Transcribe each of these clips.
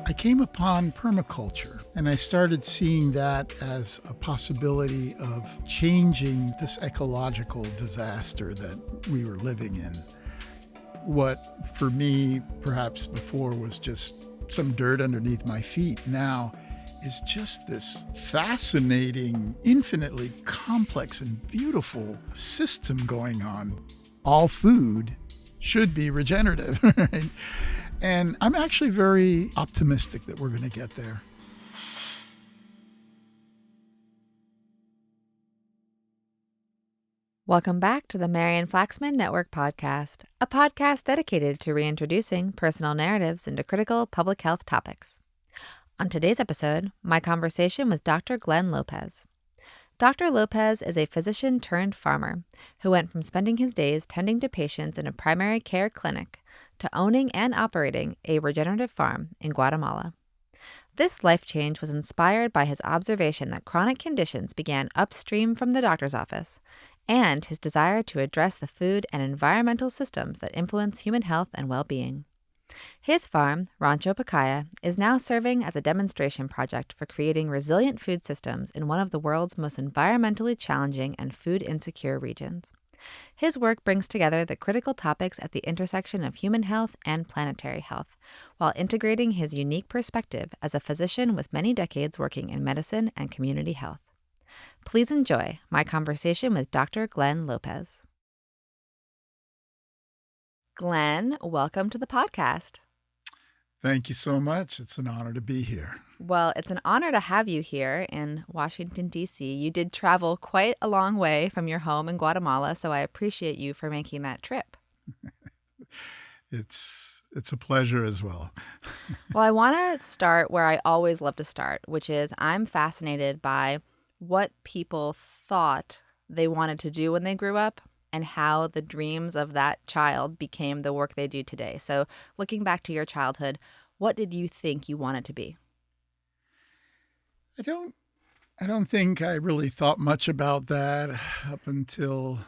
I came upon permaculture, and I started seeing that as a possibility of changing this ecological disaster that we were living in. What for me, perhaps before, was just some dirt underneath my feet, now is just this fascinating, infinitely complex and beautiful system going on. All food should be regenerative, right? And I'm actually very optimistic that we're going to get there. Welcome back to the Marian Flaxman Network Podcast, a podcast dedicated to reintroducing personal narratives into critical public health topics. On today's episode, my conversation with Dr. Glenn Lopez. Dr. Lopez is a physician turned farmer who went from spending his days tending to patients in a primary care clinic to owning and operating a regenerative farm in Guatemala. This life change was inspired by his observation that chronic conditions began upstream from the doctor's office and his desire to address the food and environmental systems that influence human health and well-being. His farm, Rancho Pacaya, is now serving as a demonstration project for creating resilient food systems in one of the world's most environmentally challenging and food-insecure regions. His work brings together the critical topics at the intersection of human health and planetary health, while integrating his unique perspective as a physician with many decades working in medicine and community health. Please enjoy my conversation with Dr. Glenn Lopez. Glenn, welcome to the podcast. Thank you so much. It's an honor to be here. Well, it's an honor to have you here in Washington, D.C. You did travel quite a long way from your home in Guatemala, so I appreciate you for making that trip. It's a pleasure as well. Well, I want to start where I always love to start, which is I'm fascinated by what people thought they wanted to do when they grew up and how the dreams of that child became the work they do today. So looking back to your childhood, what did you think you wanted to be? I don't think I really thought much about that up until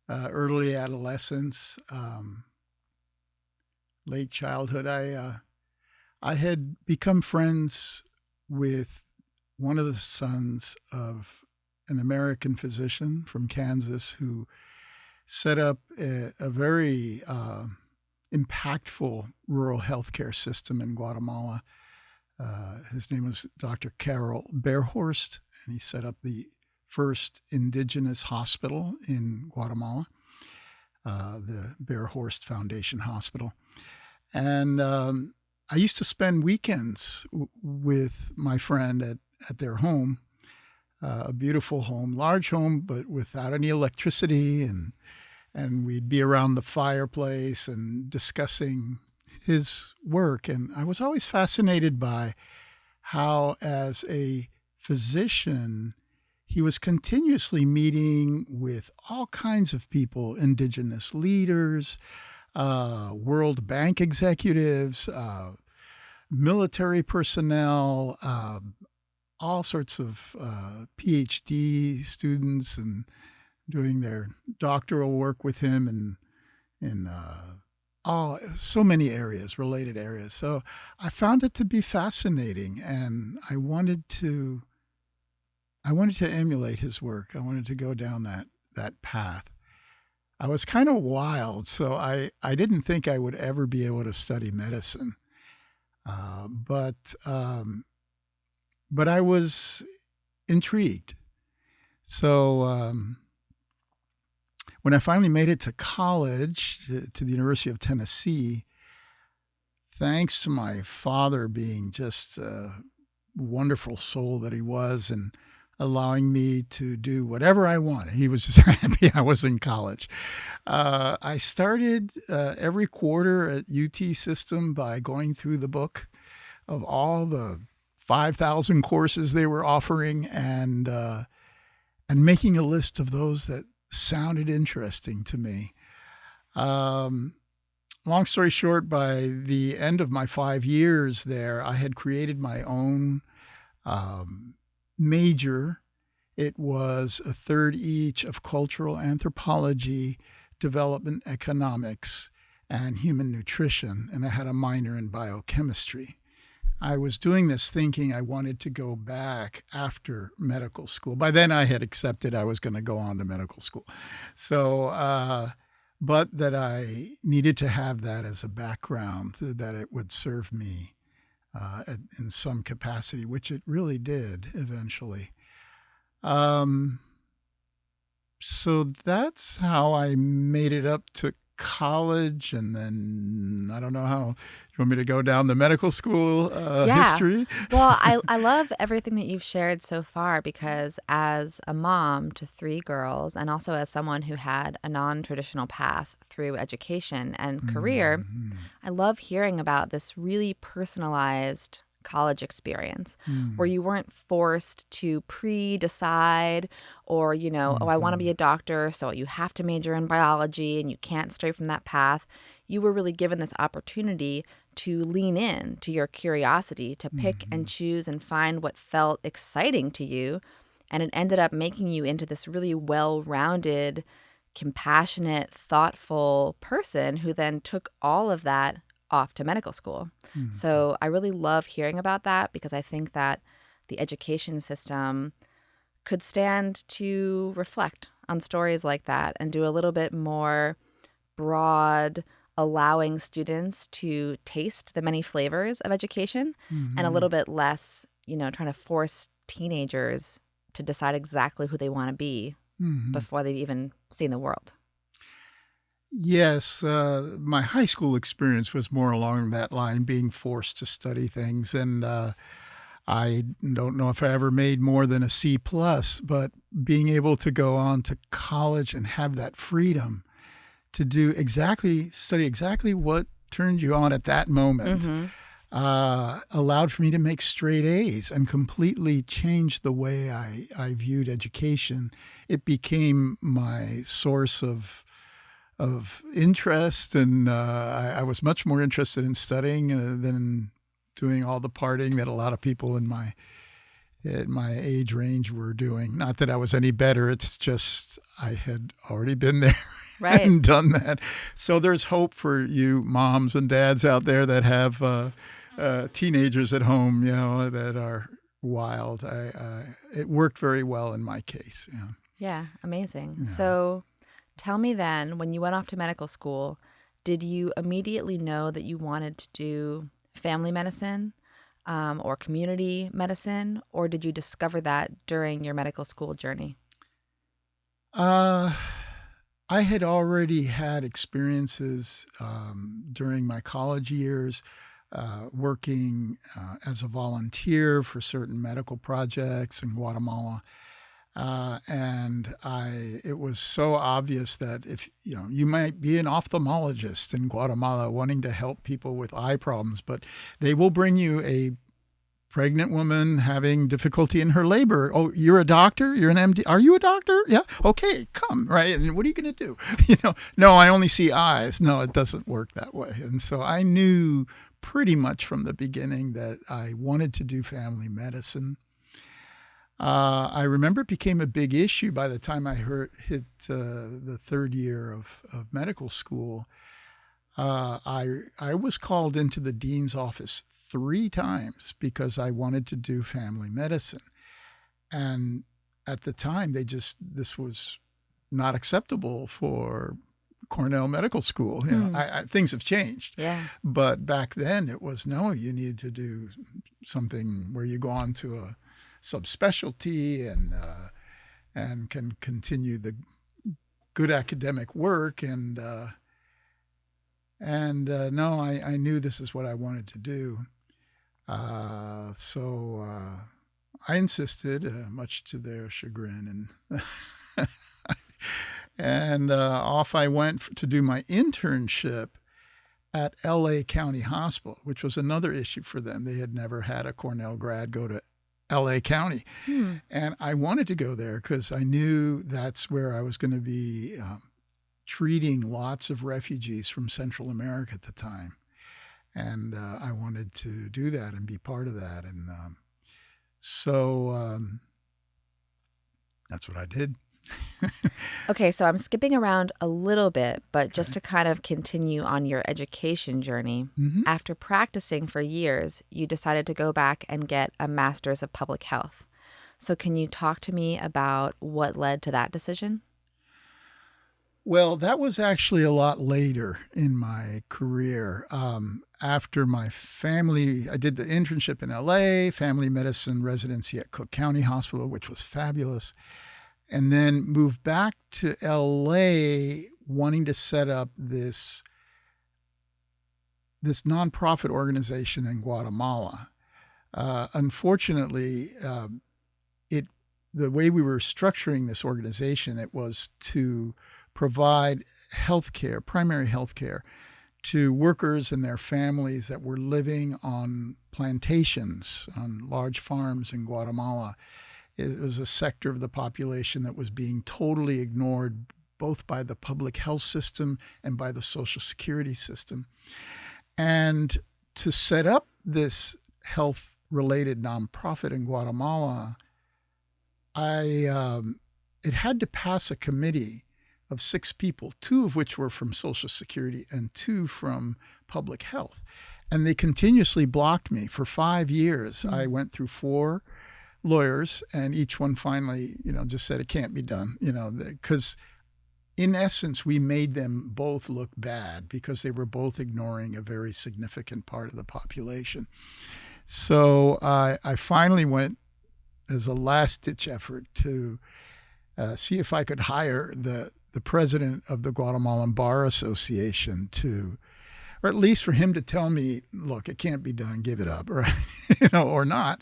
early adolescence, late childhood. I had become friends with one of the sons of an American physician from Kansas who set up a very impactful rural healthcare system in Guatemala. His name was Dr. Carol Bearhorst, and he set up the first indigenous hospital in Guatemala, the Bearhorst Foundation Hospital. And I used to spend weekends with my friend at their home. A beautiful home, large home, but without any electricity, and we'd be around the fireplace and discussing his work. And I was always fascinated by how, as a physician, he was continuously meeting with all kinds of people, indigenous leaders, World Bank executives, military personnel, all sorts of PhD students, and doing their doctoral work with him in so many areas, related areas. So I found it to be fascinating, and I wanted to emulate his work. I wanted to go down that path. I was kind of wild, so I didn't think I would ever be able to study medicine, but I was intrigued. So when I finally made it to college, to the University of Tennessee, thanks to my father being just a wonderful soul that he was and allowing me to do whatever I wanted. He was just happy I was in college. I started every quarter at UT System by going through the book of all the 5,000 courses they were offering and making a list of those that sounded interesting to me. Long story short, by the end of my 5 years there, I had created my own major. It was a third each of cultural anthropology, development economics, and human nutrition, and I had a minor in biochemistry. I was doing this thinking I wanted to go back after medical school. By then I had accepted I was going to go on to medical school. So, but that I needed to have that as a background, that it would serve me in some capacity, which it really did eventually. So that's how I made it up to college, and then I don't know how. You want me to go down the medical school history? Well, I love everything that you've shared so far, because as a mom to 3 girls, and also as someone who had a non-traditional path through education and career, Mm-hmm. I love hearing about this really personalized college experience where you weren't forced to pre-decide or, oh, I want to be a doctor, so you have to major in biology and you can't stray from that path. You were really given this opportunity to lean in to your curiosity, to pick and choose and find what felt exciting to you. And it ended up making you into this really well-rounded, compassionate, thoughtful person who then took all of that off to medical school. So I really love hearing about that, because I think that the education system could stand to reflect on stories like that and do a little bit more broad, allowing students to taste the many flavors of education, and a little bit less, trying to force teenagers to decide exactly who they want to be before they've even seen the world. Yes, my high school experience was more along that line, being forced to study things. And I don't know if I ever made more than a C+, but being able to go on to college and have that freedom to study exactly what turned you on at that moment, allowed for me to make straight A's and completely changed the way I viewed education. It became my source of interest, and I was much more interested in studying than doing all the partying that a lot of people at my age range were doing. Not that I was any better, it's just I had already been there and done that. So there's hope for you moms and dads out there that have teenagers at home, that are wild. It worked very well in my case. Yeah, amazing. Yeah. So tell me then, when you went off to medical school, did you immediately know that you wanted to do family medicine or community medicine, or did you discover that during your medical school journey? I had already had experiences during my college years working as a volunteer for certain medical projects in Guatemala. And it was so obvious that if, you might be an ophthalmologist in Guatemala wanting to help people with eye problems, but they will bring you a pregnant woman having difficulty in her labor. Oh, you're a doctor? You're an MD? Are you a doctor? Yeah. Okay, come, right? And what are you going to do? No, I only see eyes. No, it doesn't work that way. And so I knew pretty much from the beginning that I wanted to do family medicine. I remember it became a big issue by the time I hit the third year of medical school. I was called into the dean's office 3 times because I wanted to do family medicine. And at the time, this was not acceptable for Cornell Medical School. Things have changed. Yeah. But back then it was, no, you need to do something where you go on to a subspecialty and can continue the good academic work. And no, I knew this is what I wanted to do. So I insisted, much to their chagrin, and off I went to do my internship at LA County Hospital, which was another issue for them. They had never had a Cornell grad go to LA County. And I wanted to go there because I knew that's where I was going to be treating lots of refugees from Central America at the time. And I wanted to do that and be part of that. And so that's what I did. Okay, so I'm skipping around a little bit, but just Okay. to kind of continue on your education journey, Hmm. after practicing for years, you decided to go back and get a master's of public health. So can you talk to me about what led to that decision? Well, that was actually a lot later in my career. After my family, I did the internship in LA, family medicine residency at Cook County Hospital, which was fabulous, and then moved back to LA wanting to set up this nonprofit organization in Guatemala. Unfortunately, it the way we were structuring this organization, it was to provide healthcare, primary healthcare, to workers and their families that were living on plantations, on large farms in Guatemala. It was a sector of the population that was being totally ignored both by the public health system and by the social security system. And to set up this health related nonprofit in Guatemala, it had to pass a committee of 6 people, 2 of which were from Social Security and 2 from public health. And they continuously blocked me for 5 years. I went through 4 lawyers, and each one finally, just said it can't be done, because in essence, we made them both look bad because they were both ignoring a very significant part of the population. So I finally went as a last-ditch effort to see if I could hire the president of the Guatemalan Bar Association or at least for him to tell me, look, it can't be done, give it up, right? Or not.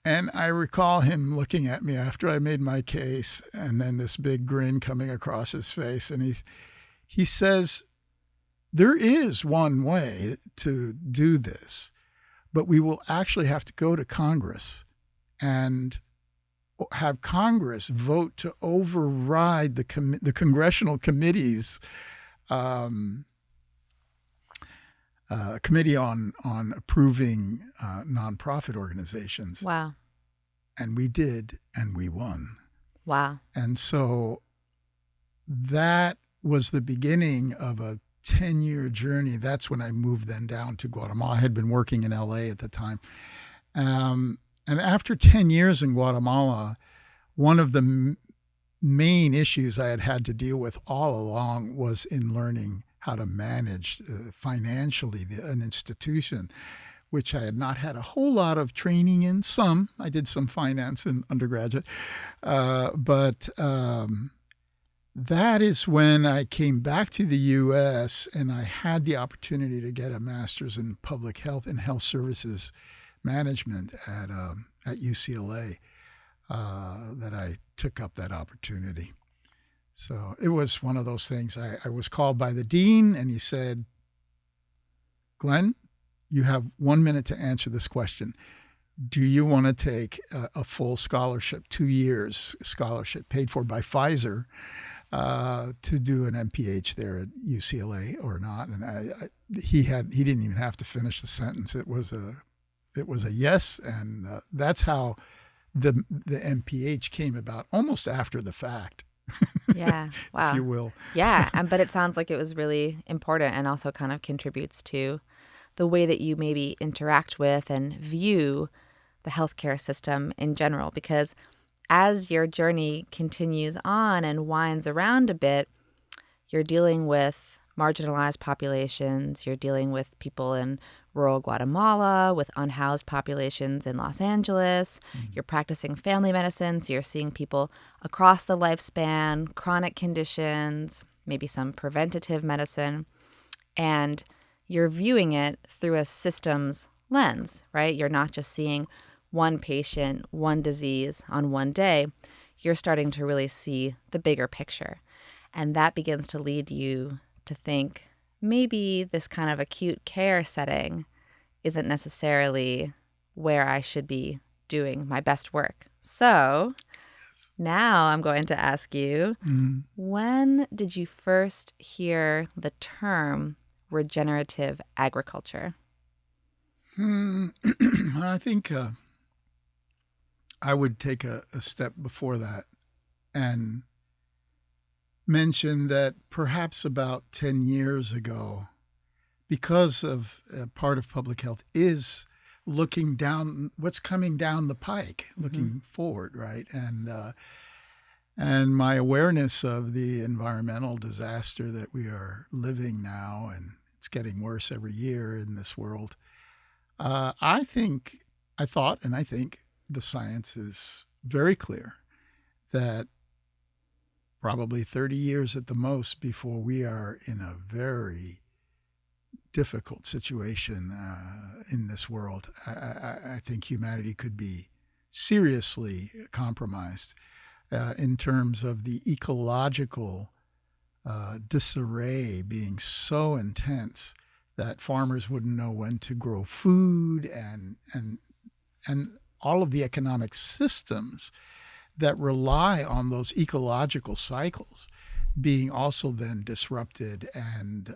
And I recall him looking at me after I made my case, and then this big grin coming across his face. And he says, there is one way to do this, but we will actually have to go to Congress and have Congress vote to override the congressional committee's committee on approving nonprofit organizations. Wow. And we did, and we won. Wow. And so that was the beginning of a 10-year journey. That's when I moved then down to Guatemala. I had been working in LA at the time. And after 10 years in Guatemala, one of the main issues I had had to deal with all along was in learning how to manage financially an institution, which I had not had a whole lot of training in. I did some finance in undergraduate, but that is when I came back to the U.S. and I had the opportunity to get a master's in public health and health services management at UCLA, that I took up that opportunity. So it was one of those things. I was called by the dean, and he said, Glenn, you have 1 minute to answer this question. Do you want to take a full scholarship, 2 years scholarship paid for by Pfizer, to do an MPH there at UCLA or not? And he didn't even have to finish the sentence. It was a yes, and that's how the MPH came about, almost after the fact. Yeah. Wow. If you will. Yeah. But it sounds like it was really important and also kind of contributes to the way that you maybe interact with and view the healthcare system in general. Because as your journey continues on and winds around a bit, you're dealing with marginalized populations, you're dealing with people in rural Guatemala, with unhoused populations in Los Angeles. You're practicing family medicine, so you're seeing people across the lifespan, chronic conditions, maybe some preventative medicine, and you're viewing it through a systems lens, right? You're not just seeing one patient, one disease on one day. You're starting to really see the bigger picture. And that begins to lead you to think, maybe this kind of acute care setting isn't necessarily where I should be doing my best work. So now I'm going to ask you, when did you first hear the term regenerative agriculture? I think I would take a step before that and mention that perhaps about 10 years ago, because of part of public health is looking down what's coming down the pike, looking forward, right? And my awareness of the environmental disaster that we are living now, and it's getting worse every year in this world, I think the science is very clear that probably 30 years at the most before we are in a very difficult situation in this world. I think humanity could be seriously compromised in terms of the ecological disarray being so intense that farmers wouldn't know when to grow food, and all of the economic systems that rely on those ecological cycles being also then disrupted. And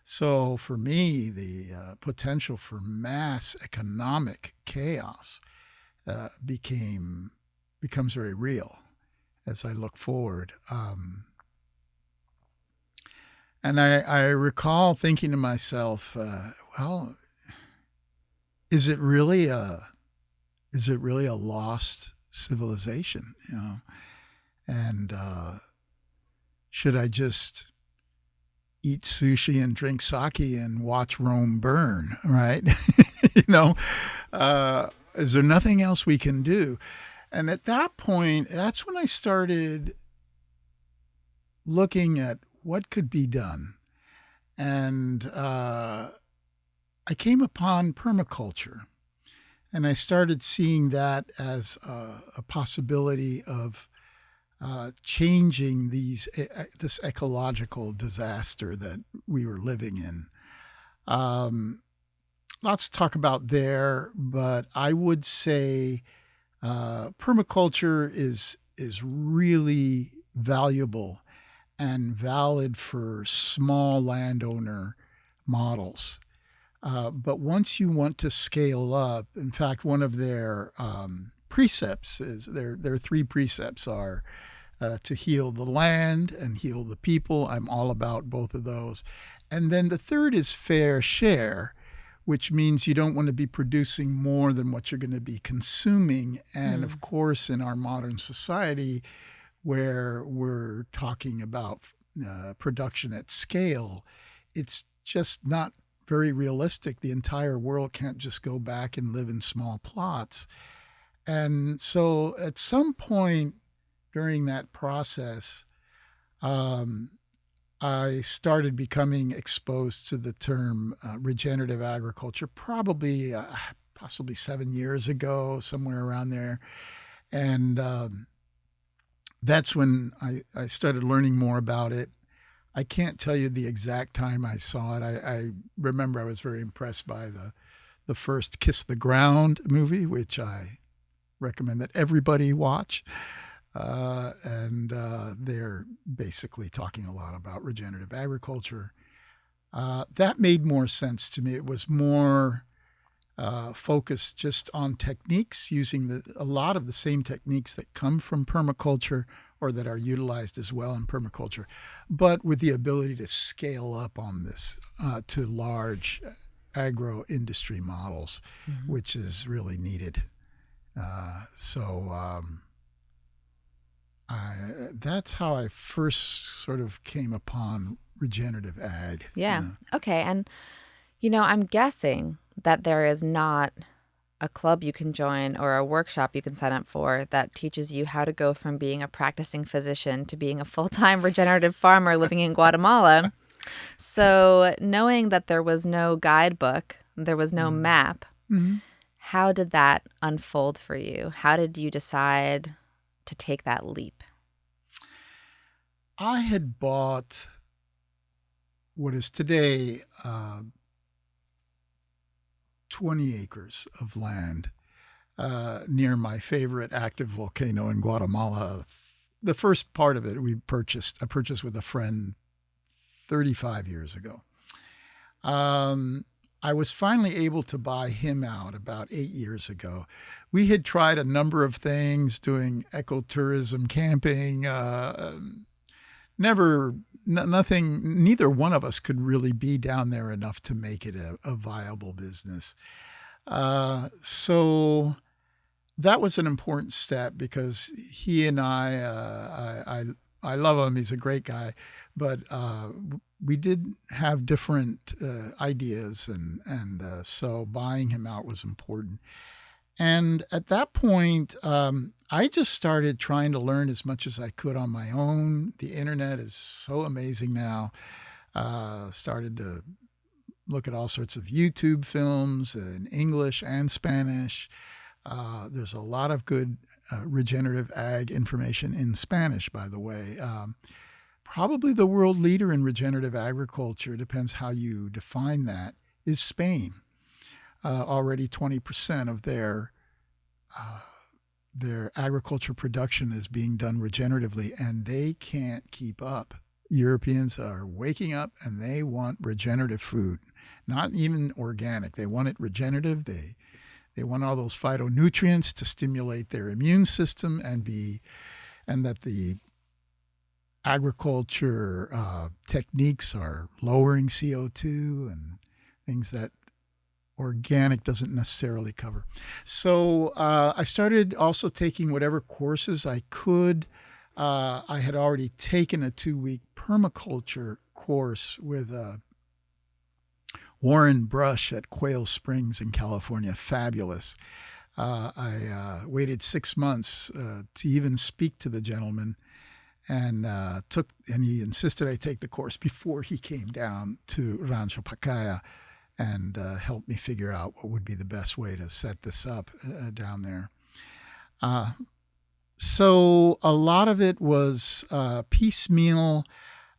so for me, the potential for mass economic chaos becomes very real as I look forward. And I recall thinking to myself, well, is it really a lost civilization, you know? And should I just eat sushi and drink sake and watch Rome burn, right? You know, is there nothing else we can do? And at that point, that's when I started looking at what could be done. And I came upon permaculture. And I started seeing that as a possibility of changing this ecological disaster that we were living in. Lots to talk about there, but I would say permaculture is really valuable and valid for small landowner models. But once you want to scale up, in fact, one of their precepts is their three precepts are to heal the land and heal the people. I'm all about both of those. And then the third is fair share, which means you don't want to be producing more than what you're going to be consuming. And of course, in our modern society, where we're talking about production at scale, it's just not very realistic. The entire world can't just go back and live in small plots. And so at some point during that process, I started becoming exposed to the term regenerative agriculture, probably possibly 7 years ago, somewhere around there. And that's when I started learning more about it. I can't tell you the exact time I saw it. I remember I was very impressed by the first Kiss the Ground movie, which I recommend that everybody watch. And they're basically talking a lot about regenerative agriculture. That made more sense to me. It was more focused just on techniques, using a lot of the same techniques that come from permaculture or that are utilized as well in permaculture, but with the ability to scale up on this to large agro-industry models, which is really needed. That's how I first sort of came upon regenerative ag. Yeah. Okay. And, I'm guessing that there is not a club you can join or a workshop you can sign up for that teaches you how to go from being a practicing physician to being a full-time regenerative farmer living in Guatemala. So knowing that there was no guidebook, there was no map, how did that unfold for you? How did you decide to take that leap? I had bought what is today 20 acres of land near my favorite active volcano in Guatemala. The first part of it I purchased with a friend 35 years ago. I was finally able to buy him out about 8 years ago. We had tried a number of things, doing ecotourism, camping, nothing, neither one of us could really be down there enough to make it a viable business. So that was an important step because he and I love him. He's a great guy, but we did have different ideas, and so buying him out was important. And at that point, I just started trying to learn as much as I could on my own. The internet is so amazing now. Started to look at all sorts of YouTube films in English and Spanish. There's a lot of good regenerative ag information in Spanish, by the way. Probably the world leader in regenerative agriculture, depends how you define that, is Spain. Already 20% of their agriculture production is being done regeneratively, and they can't keep up. Europeans are waking up and they want regenerative food, not even organic. They want it regenerative. They want all those phytonutrients to stimulate their immune system and that the agriculture techniques are lowering CO2 and things that organic doesn't necessarily cover. So I started also taking whatever courses I could. I had already taken a 2-week permaculture course with Warren Brush at Quail Springs in California. Fabulous. I waited 6 months to even speak to the gentleman, and he insisted I take the course before he came down to Rancho Pacaya and helped me figure out what would be the best way to set this up down there. So a lot of it was piecemeal.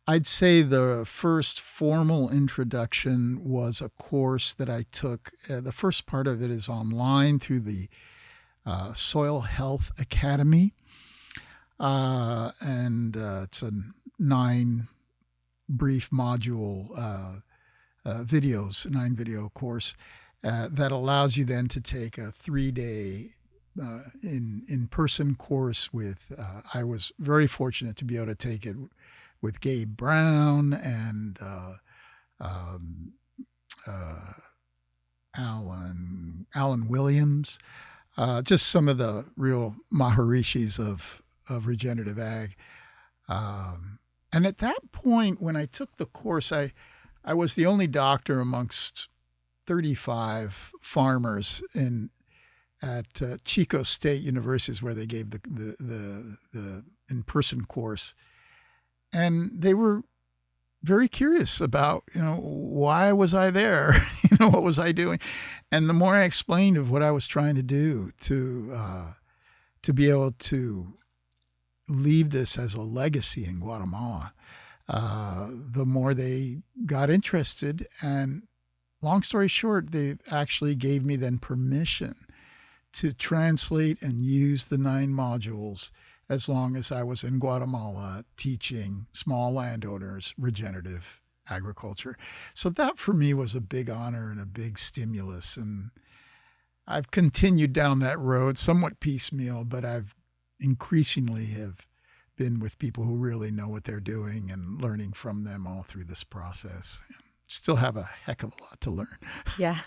I'd say the first formal introduction was a course that I took. The first part of it is online through the Soil Health Academy. And it's a 9 brief module videos, 9-video course that allows you then to take a 3-day in-person course with, I was very fortunate to be able to take it with Gabe Brown and Alan Williams, just some of the real Maharishis of regenerative ag. And at that point, when I took the course, I was the only doctor amongst 35 farmers at Chico State University, where they gave the in-person course. And they were very curious about, why was I there? What was I doing? And the more I explained of what I was trying to do to be able to leave this as a legacy in Guatemala, the more they got interested. And long story short, they actually gave me then permission to translate and use the 9 modules as long as I was in Guatemala teaching small landowners regenerative agriculture. So that for me was a big honor and a big stimulus. And I've continued down that road, somewhat piecemeal, but I've increasingly have been with people who really know what they're doing and learning from them all through this process. Still have a heck of a lot to learn. Yeah.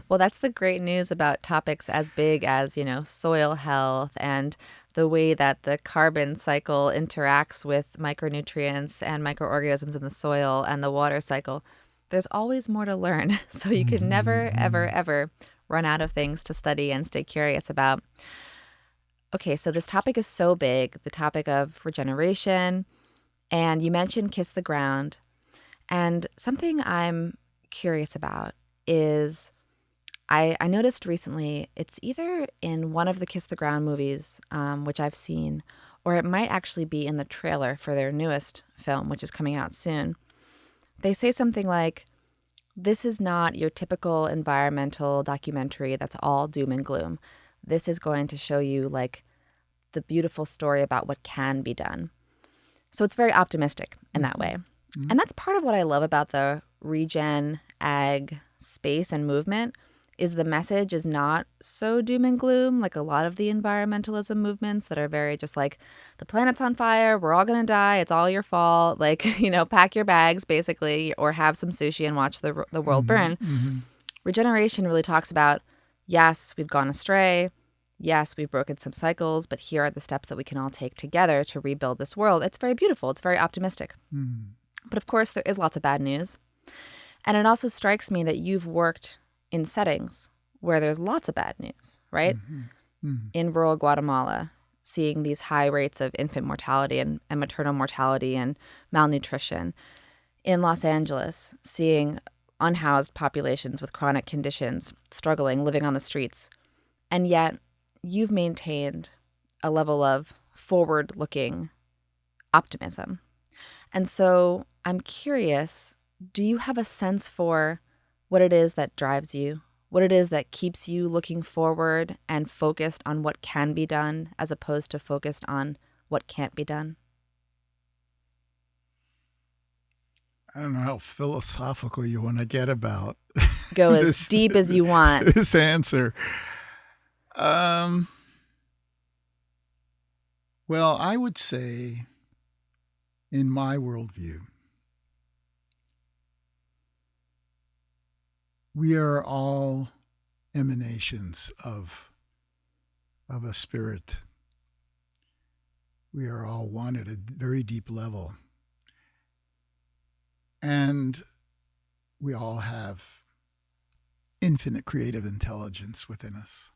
Well, that's the great news about topics as big as, soil health and the way that the carbon cycle interacts with micronutrients and microorganisms in the soil and the water cycle. There's always more to learn. So you can never, ever, ever run out of things to study and stay curious about. Okay, so this topic is so big, the topic of regeneration, and you mentioned Kiss the Ground. And something I'm curious about is I noticed recently it's either in one of the Kiss the Ground movies, which I've seen, or it might actually be in the trailer for their newest film, which is coming out soon. They say something like, this is not your typical environmental documentary that's all doom and gloom. This is going to show you the beautiful story about what can be done. So it's very optimistic in that way. Mm-hmm. And that's part of what I love about the regen ag space and movement is the message is not so doom and gloom, like a lot of the environmentalism movements that are very just like, the planet's on fire, we're all going to die, it's all your fault, like, pack your bags basically, or have some sushi and watch the world burn. Mm-hmm. Regeneration really talks about, yes, we've gone astray, yes, we've broken some cycles, but here are the steps that we can all take together to rebuild this world. It's very beautiful. It's very optimistic. Mm. But of course, there is lots of bad news. And it also strikes me that you've worked in settings where there's lots of bad news, right? Mm-hmm. Mm-hmm. In rural Guatemala, seeing these high rates of infant mortality and maternal mortality and malnutrition. In Los Angeles, seeing unhoused populations with chronic conditions, struggling, living on the streets. And yet, you've maintained a level of forward-looking optimism. And so I'm curious, do you have a sense for what it is that drives you, what it is that keeps you looking forward and focused on what can be done as opposed to focused on what can't be done? I don't know how philosophical you want to get about Go as deep as you want. This answer. Well, I would say, in my worldview, we are all emanations of a spirit. We are all one at a very deep level. And we all have infinite creative intelligence within us.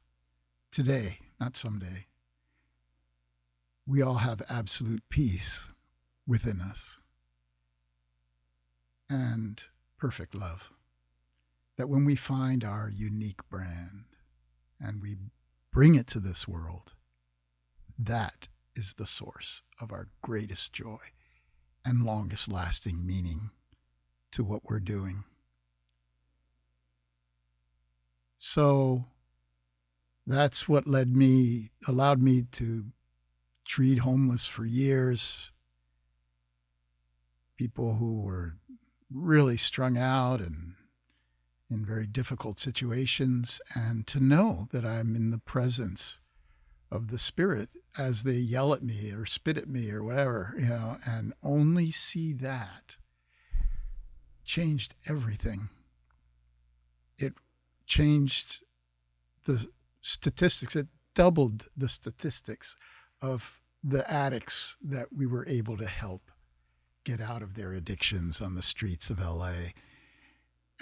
Today, not someday. We all have absolute peace within us and perfect love. That when we find our unique brand and we bring it to this world, that is the source of our greatest joy and longest lasting meaning to what we're doing. So that's what allowed me to treat homeless for years, people who were really strung out and in very difficult situations, and to know that I'm in the presence of the Spirit as they yell at me or spit at me or whatever, and only see that changed everything. It changed the statistics. It doubled the statistics of the addicts that we were able to help get out of their addictions on the streets of LA.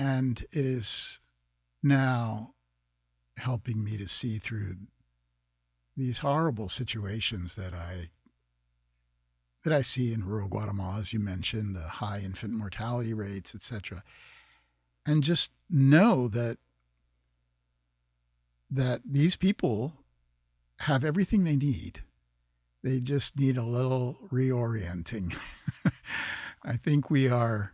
And it is now helping me to see through these horrible situations that I see in rural Guatemala, as you mentioned, the high infant mortality rates, etc. And just know that these people have everything they need. They just need a little reorienting. I think we are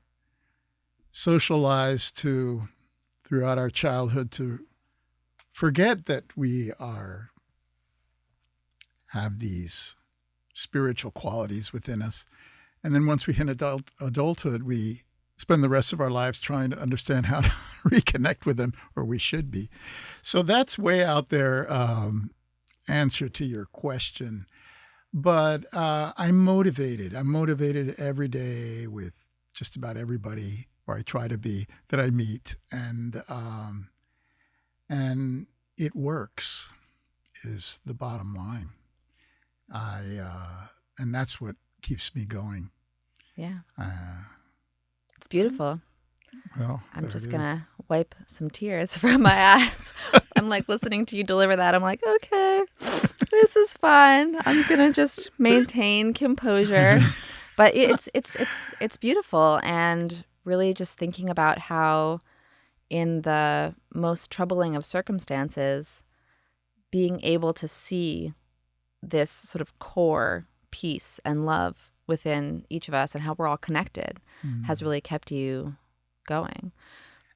socialized throughout our childhood to forget that we have these spiritual qualities within us. And then once we hit adulthood, we spend the rest of our lives trying to understand how to reconnect with them, or we should be. So that's way out there, answer to your question. But I'm motivated. I'm motivated every day with just about everybody, or I try to be, that I meet. And it works, is the bottom line. And that's what keeps me going. Yeah. It's beautiful. Well, I'm just going to wipe some tears from my eyes. I'm like listening to you deliver that. I'm like, okay, this is fun. I'm going to just maintain composure. But it's beautiful. And really just thinking about how in the most troubling of circumstances, being able to see this sort of core peace and love within each of us and how we're all connected has really kept you going.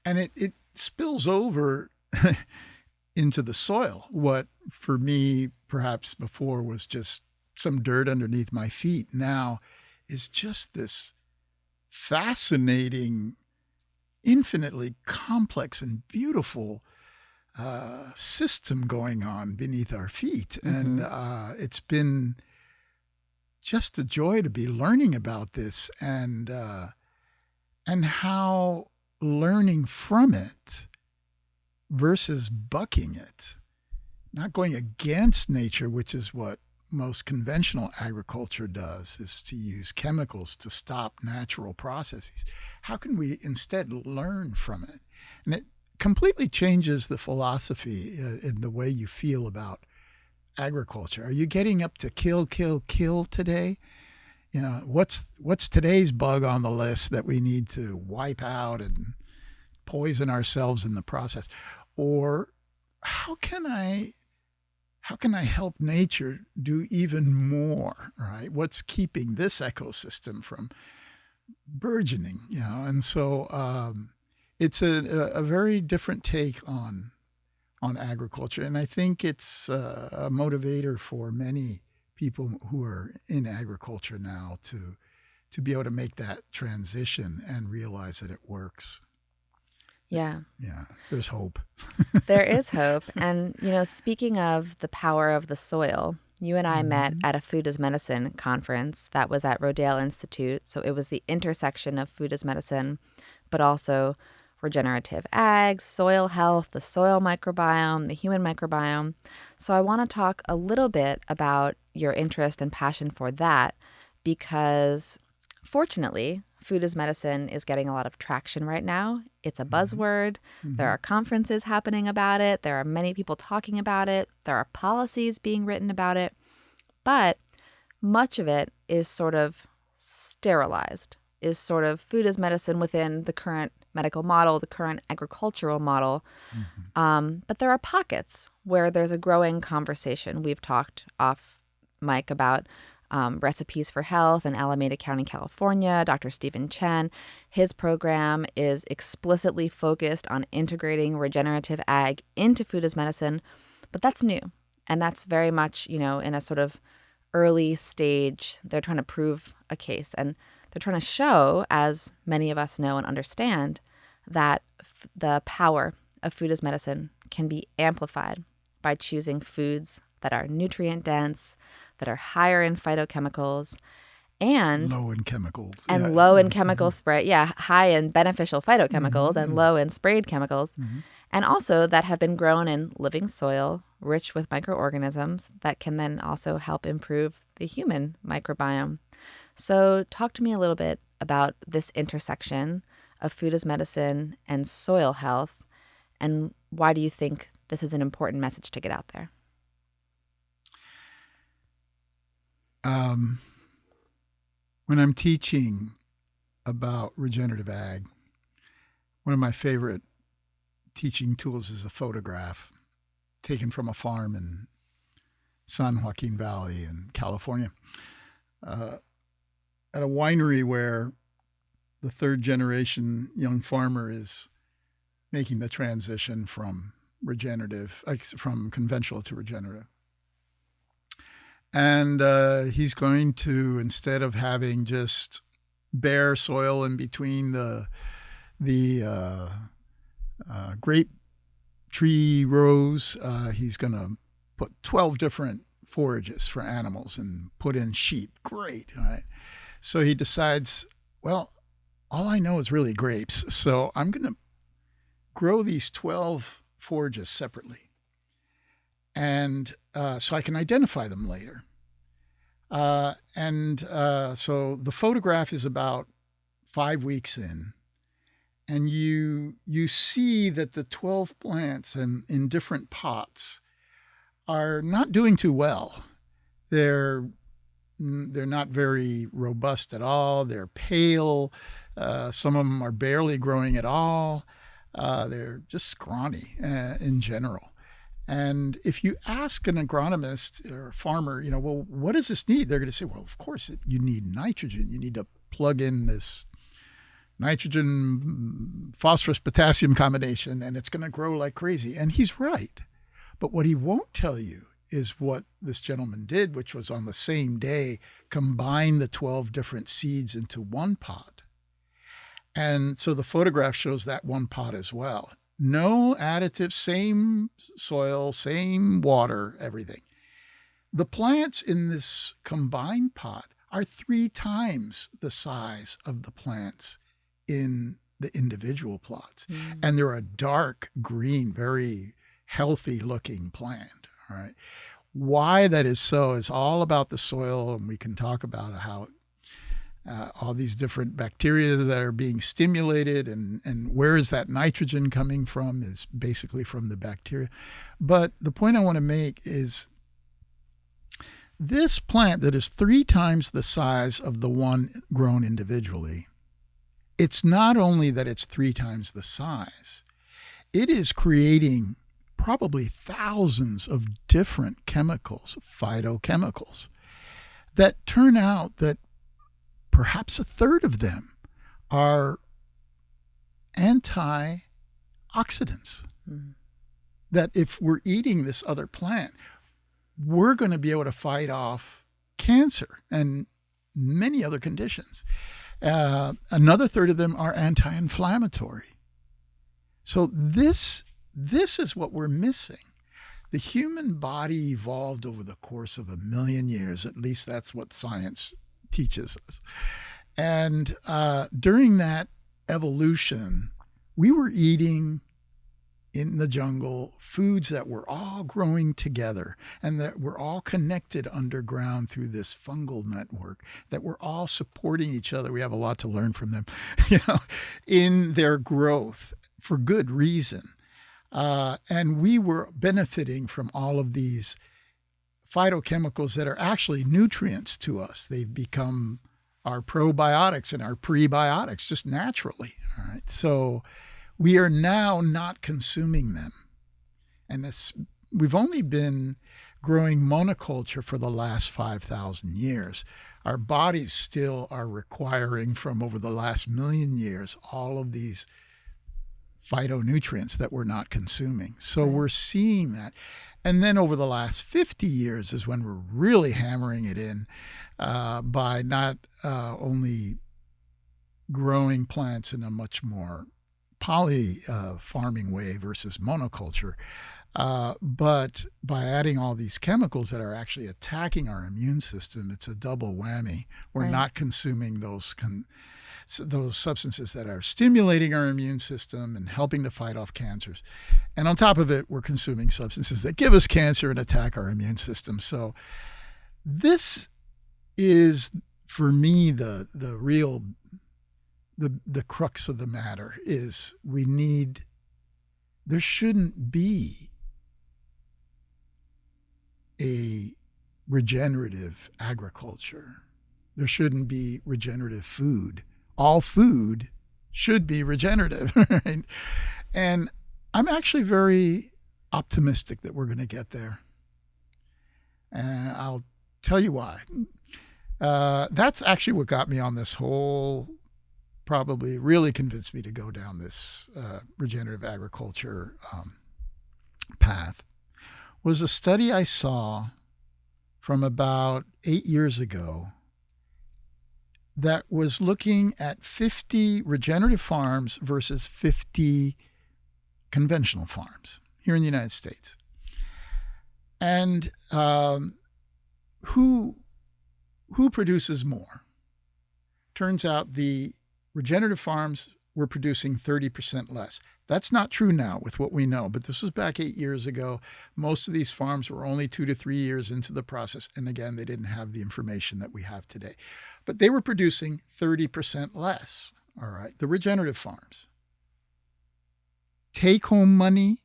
And it spills over into the soil. What for me perhaps before was just some dirt underneath my feet now is just this fascinating, infinitely complex and beautiful system going on beneath our feet. And it's been just a joy to be learning about this and how learning from it versus bucking it, not going against nature, which is what most conventional agriculture does, is to use chemicals to stop natural processes. How can we instead learn from it? And it completely changes the philosophy in the way you feel about agriculture. Are you getting up to kill, kill, kill today? You know, what's today's bug on the list that we need to wipe out and poison ourselves in the process? Or how can I help nature do even more, right? What's keeping this ecosystem from burgeoning, you know? And so it's a very different take on agriculture. And I think it's a motivator for many people who are in agriculture now to be able to make that transition and realize that it works. Yeah. Yeah, there's hope. There is hope. And, you know, speaking of the power of the soil, you and I met at a Food as Medicine conference that was at Rodale Institute. So it was the intersection of food as medicine, but also regenerative ag, soil health, the soil microbiome, the human microbiome. So I want to talk a little bit about your interest and passion for that, because fortunately, food as medicine is getting a lot of traction right now. It's a buzzword. There are conferences happening about it. There are many people talking about it. There are policies being written about it. But much of it is sort of sterilized, is sort of food as medicine within the current medical model, the current agricultural model. But there are pockets where there's a growing conversation. We've talked off mic about Recipes for Health in Alameda County, California. Dr. Stephen Chen, his program is explicitly focused on integrating regenerative ag into food as medicine, but that's new. And that's very much, you know, in a sort of early stage. They're trying to prove a case, and they're trying to show, as many of us know and understand, that the power of food as medicine can be amplified by choosing foods that are nutrient dense, that are higher in phytochemicals, and low in chemicals. And low in chemical spray. Yeah, high in beneficial phytochemicals and low in sprayed chemicals. And also that have been grown in living soil, rich with microorganisms that can then also help improve the human microbiome. So talk to me a little bit about this intersection of food as medicine and soil health, and why do you think this is an important message to get out there? When I'm teaching about regenerative ag, one of my favorite teaching tools is a photograph taken from a farm in San Joaquin Valley in California, at a winery where the third generation young farmer is making the transition from from conventional to regenerative. And he's going to, instead of having just bare soil in between the grape tree rows, he's going to put 12 different forages for animals and put in sheep. Great, all right? So he decides, well, all I know is really grapes, so I'm going to grow these 12 forages separately. And so I can identify them later. So the photograph is about 5 weeks in, and you see that the 12 plants in different pots are not doing too well. They're not very robust at all. They're pale. Some of them are barely growing at all. They're just scrawny in general. And if you ask an agronomist or a farmer, you know, well, what does this need? They're going to say, well, of course, you need nitrogen. You need to plug in this nitrogen, phosphorus, potassium combination, and it's going to grow like crazy. And he's right. But what he won't tell you is what this gentleman did, which was on the same day, combine the 12 different seeds into one pot. And so the photograph shows that one pot as well. No additives, same soil, same water, everything. The plants in this combined pot are 3 times the size of the plants in the individual plots. And they're a dark green, very healthy looking plant. All right. Why that is so is all about the soil, and we can talk about how all these different bacteria that are being stimulated and where is that nitrogen coming from is basically from the bacteria. But the point I want to make is this plant that is 3 times the size of the one grown individually, it's not only that it's 3 times the size, it is creating probably thousands of different chemicals, phytochemicals, that turn out that perhaps a third of them are antioxidants. That if we're eating this other plant, we're going to be able to fight off cancer and many other conditions. Another third of them are anti-inflammatory. So this is what we're missing. The human body evolved over the course of 1 million years. At least that's what science teaches us. And during that evolution, we were eating in the jungle foods that were all growing together and that were all connected underground through this fungal network, that were all supporting each other. We have a lot to learn from them, in their growth for good reason. And we were benefiting from all of these phytochemicals that are actually nutrients to us. They've become our probiotics and our prebiotics just naturally. All right. So we are now not consuming them. And we've only been growing monoculture for the last 5,000 years. Our bodies still are requiring from over the last 1 million years all of these phytonutrients that we're not consuming. So we're seeing that. And then over the last 50 years is when we're really hammering it in by not only growing plants in a much more poly farming way versus monoculture, but by adding all these chemicals that are actually attacking our immune system. It's a double whammy. We're not consuming those substances that are stimulating our immune system and helping to fight off cancers. And on top of it, we're consuming substances that give us cancer and attack our immune system. So this is, for me, the real, the crux of the matter is there shouldn't be a regenerative agriculture. There shouldn't be regenerative food. All food should be regenerative, right? And I'm actually very optimistic that we're going to get there. And I'll tell you why. That's actually what got me on this whole, probably really convinced me to go down this regenerative agriculture path, was a study I saw from about 8 years ago that was looking at 50 regenerative farms versus 50 conventional farms here in the United States. And who produces more? Turns out the regenerative farms were producing 30% less. That's not true now with what we know, but this was back 8 years ago. Most of these farms were only 2 to 3 years into the process. And again, they didn't have the information that we have today. But they were producing 30% less, all right, the regenerative farms. Take-home money,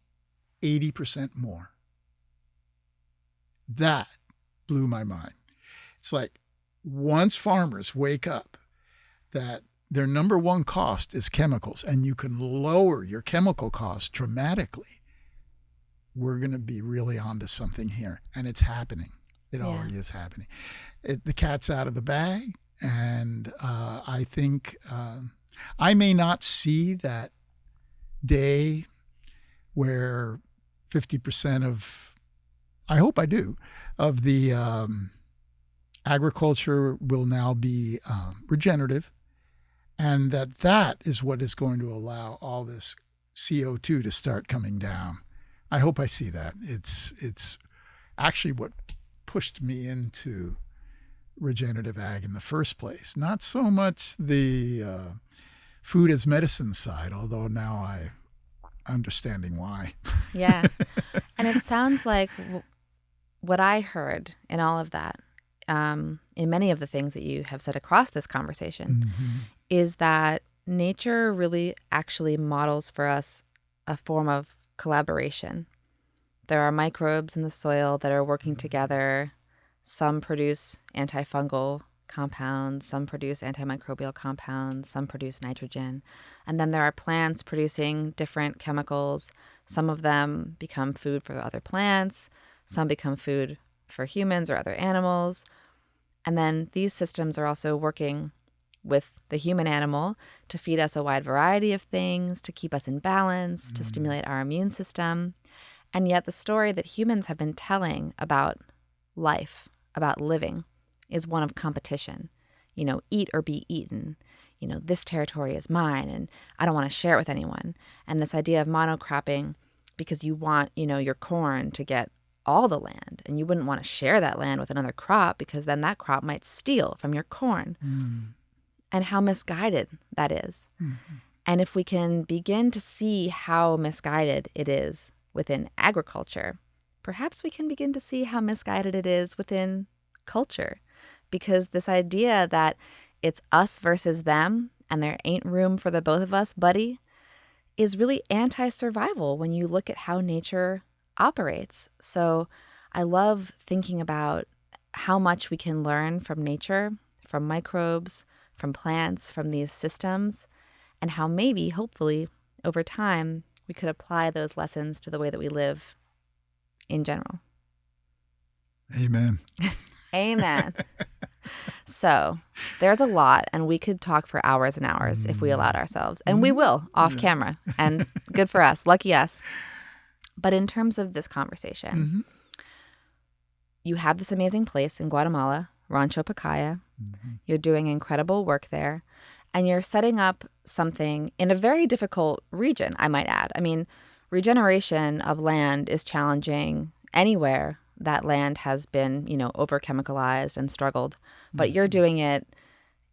80% more. That blew my mind. It's like once farmers wake up that their number one cost is chemicals, and you can lower your chemical costs dramatically, we're going to be really onto something here. And it's happening. It already is happening. The cat's out of the bag. And I think I may not see that day where 50% of, I hope I do, of the agriculture will now be regenerative, and that is what is going to allow all this CO2 to start coming down. I hope I see that. It's actually what pushed me into regenerative ag in the first place. Not so much the food as medicine side, although now I'm understanding why. Yeah. And it sounds like what I heard in all of that, in many of the things that you have said across this conversation, is that nature really actually models for us a form of collaboration. There are microbes in the soil that are working together. Some produce antifungal compounds, some produce antimicrobial compounds, some produce nitrogen. And then there are plants producing different chemicals. Some of them become food for other plants. Some become food for humans or other animals. And then these systems are also working with the human animal to feed us a wide variety of things, to keep us in balance, to stimulate our immune system. And yet the story that humans have been telling about life, about living, is one of competition. Eat or be eaten. This territory is mine and I don't want to share it with anyone. And this idea of monocropping, because you want, your corn to get all the land, and you wouldn't want to share that land with another crop because then that crop might steal from your corn. And how misguided that is. And if we can begin to see how misguided it is within agriculture, perhaps we can begin to see how misguided it is within culture. Because this idea that it's us versus them and there ain't room for the both of us, buddy, is really anti-survival when you look at how nature operates. So I love thinking about how much we can learn from nature, from microbes, from plants, from these systems, and how maybe, hopefully, over time, we could apply those lessons to the way that we live in general. Amen. Amen. So there's a lot, and we could talk for hours and hours if we allowed ourselves. And we will, off camera. And good for us. Lucky us. But in terms of this conversation, you have this amazing place in Guatemala, Rancho Pacaya. You're doing incredible work there. And you're setting up something in a very difficult region, I might add. I mean, regeneration of land is challenging anywhere that land has been, over-chemicalized and struggled. But you're doing it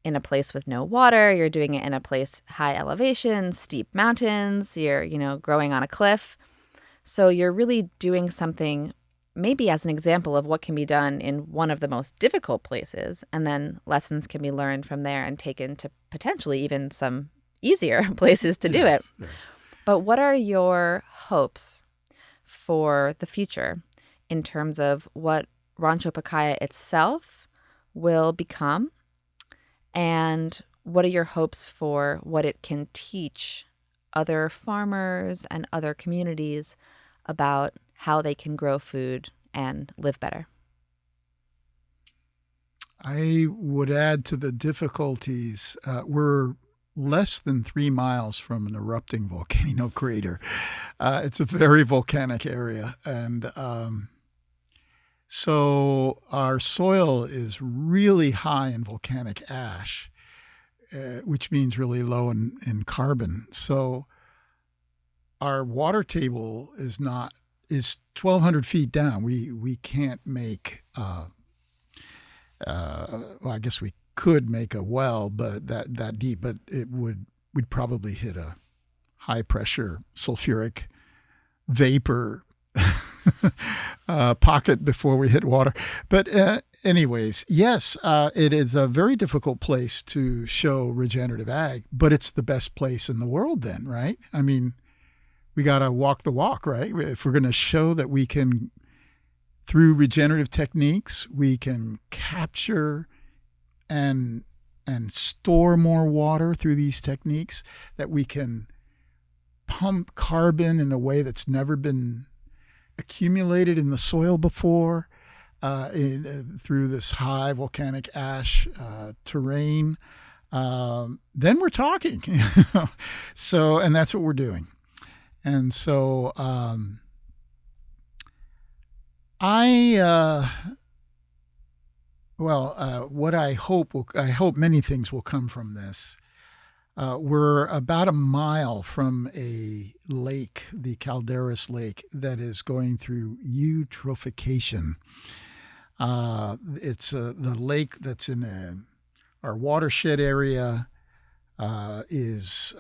in a place with no water. You're doing it in a place high elevation, steep mountains. You're, growing on a cliff. So you're really doing something maybe as an example of what can be done in one of the most difficult places, and then lessons can be learned from there and taken to potentially even some easier places to do it. Yes. But what are your hopes for the future in terms of what Rancho Pacaya itself will become, and what are your hopes for what it can teach other farmers and other communities about how they can grow food and live better? I would add to the difficulties, we're less than 3 miles from an erupting volcano crater. It's a very volcanic area. And so our soil is really high in volcanic ash, which means really low in carbon. So our water table is 1,200 feet down. We can't make, well, I guess we could make a well, but that deep, but we'd probably hit a high pressure sulfuric vapor pocket before we hit water. But anyways, yes, it is a very difficult place to show regenerative ag, but it's the best place in the world then, right? I mean, we got to walk the walk, right? If we're going to show that we can, through regenerative techniques, we can capture and store more water through these techniques, that we can pump carbon in a way that's never been accumulated in the soil before, through this high volcanic ash terrain, then we're talking. So, and that's what we're doing. And so what I hope many things will come from this. We're about a mile from a lake, the Calderas Lake, that is going through eutrophication. It's the lake that's in our watershed area is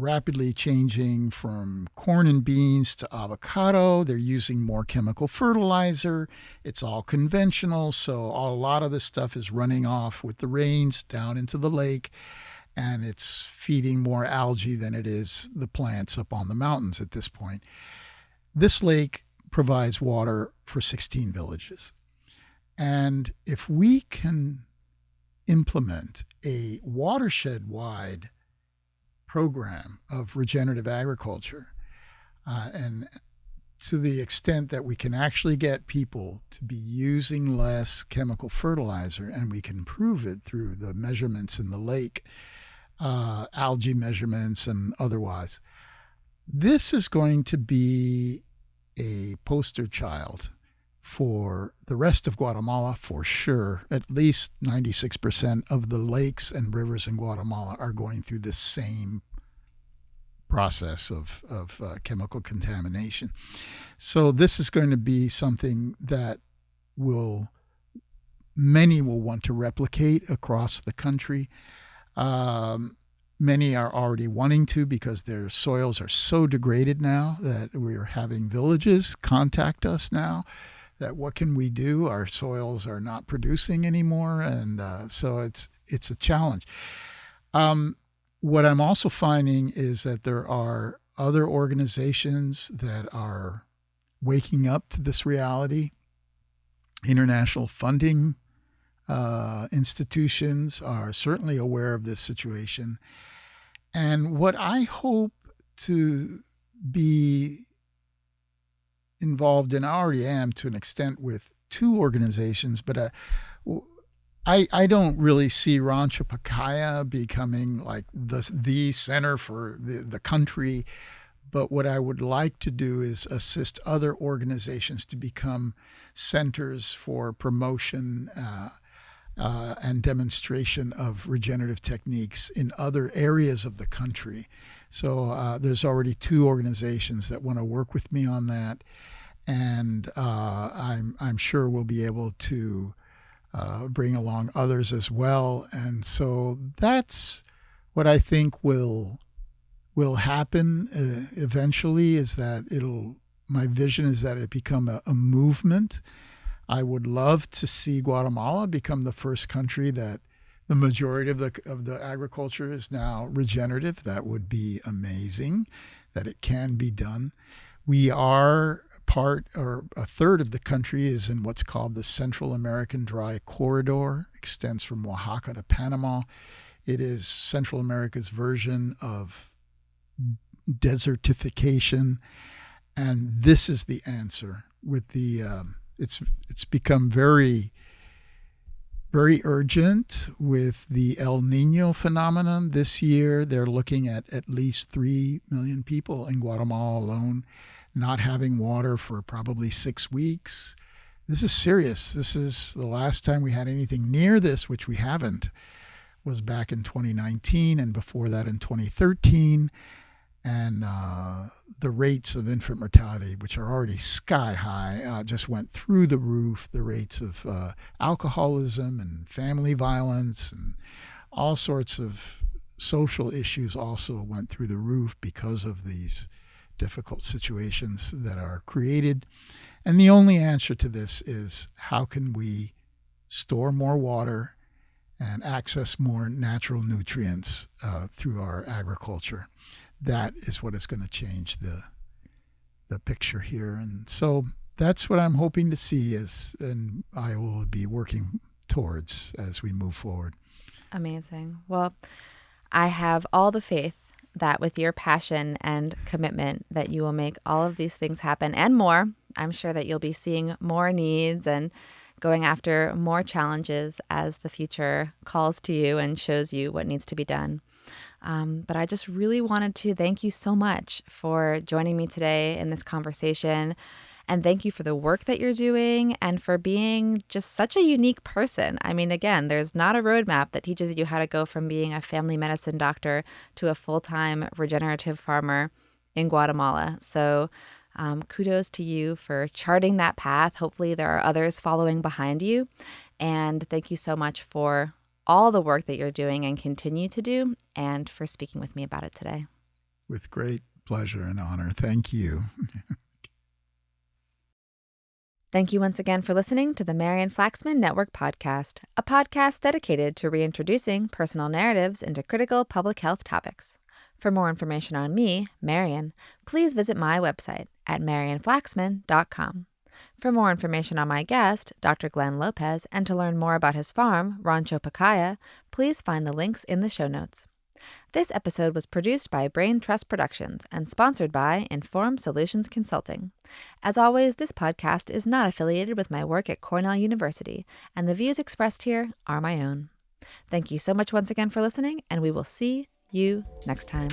rapidly changing from corn and beans to avocado. They're using more chemical fertilizer. It's all conventional, so a lot of this stuff is running off with the rains down into the lake, and it's feeding more algae than it is the plants up on the mountains at this point. This lake provides water for 16 villages. And if we can implement a watershed-wide program of regenerative agriculture, and to the extent that we can actually get people to be using less chemical fertilizer, and we can prove it through the measurements in the lake, algae measurements and otherwise, this is going to be a poster child for the rest of Guatemala for sure. At least 96% of the lakes and rivers in Guatemala are going through the same process of chemical contamination. So this is going to be something that many will want to replicate across the country. Many are already wanting to, because their soils are so degraded now that we are having villages contact us now that what can we do? Our soils are not producing anymore, and so it's a challenge. What I'm also finding is that there are other organizations that are waking up to this reality. International funding institutions are certainly aware of this situation. And what I hope to be involved in, I already am to an extent with two organizations, but I don't really see Rancho Pacaya becoming like the center for the country. But what I would like to do is assist other organizations to become centers for promotion and demonstration of regenerative techniques in other areas of the country. So there's already two organizations that want to work with me on that, and I'm sure we'll be able to bring along others as well. And so that's what I think will happen eventually. Is that my vision is that it become a movement. I would love to see Guatemala become the first country that the majority of the agriculture is now regenerative. That would be amazing, that it can be done. We are a third of the country is in what's called the Central American Dry Corridor, extends from Oaxaca to Panama. It is Central America's version of desertification, and this is the answer. With the it's become very, very urgent with the El Nino phenomenon this year. They're looking at least 3 million people in Guatemala alone not having water for probably 6 weeks. This is serious. This is the last time we had anything near this, which we haven't, was back in 2019, and before that in 2013. And the rates of infant mortality, which are already sky high, just went through the roof. The rates of alcoholism and family violence and all sorts of social issues also went through the roof because of these difficult situations that are created. And the only answer to this is, how can we store more water and access more natural nutrients through our agriculture? That is what is going to change the picture here. And so that's what I'm hoping to see and I will be working towards as we move forward. Amazing. Well, I have all the faith that with your passion and commitment that you will make all of these things happen and more. I'm sure that you'll be seeing more needs and going after more challenges as the future calls to you and shows you what needs to be done. But I just really wanted to thank you so much for joining me today in this conversation And thank you for the work that you're doing and for being just such a unique person. I mean, again, there's not a roadmap that teaches you how to go from being a family medicine doctor to a full-time regenerative farmer in Guatemala. So kudos to you for charting that path. Hopefully there are others following behind you. And thank you so much for all the work that you're doing and continue to do, and for speaking with me about it today. With great pleasure and honor. Thank you. Thank you once again for listening to the Marian Flaxman Network Podcast, a podcast dedicated to reintroducing personal narratives into critical public health topics. For more information on me, Marian, please visit my website at marianflaxman.com. For more information on my guest, Dr. Glenn Lopez, and to learn more about his farm, Rancho Pacaya, please find the links in the show notes. This episode was produced by Brain Trust Productions and sponsored by Informed Solutions Consulting. As always, this podcast is not affiliated with my work at Cornell University, and the views expressed here are my own. Thank you so much once again for listening, and we will see you next time.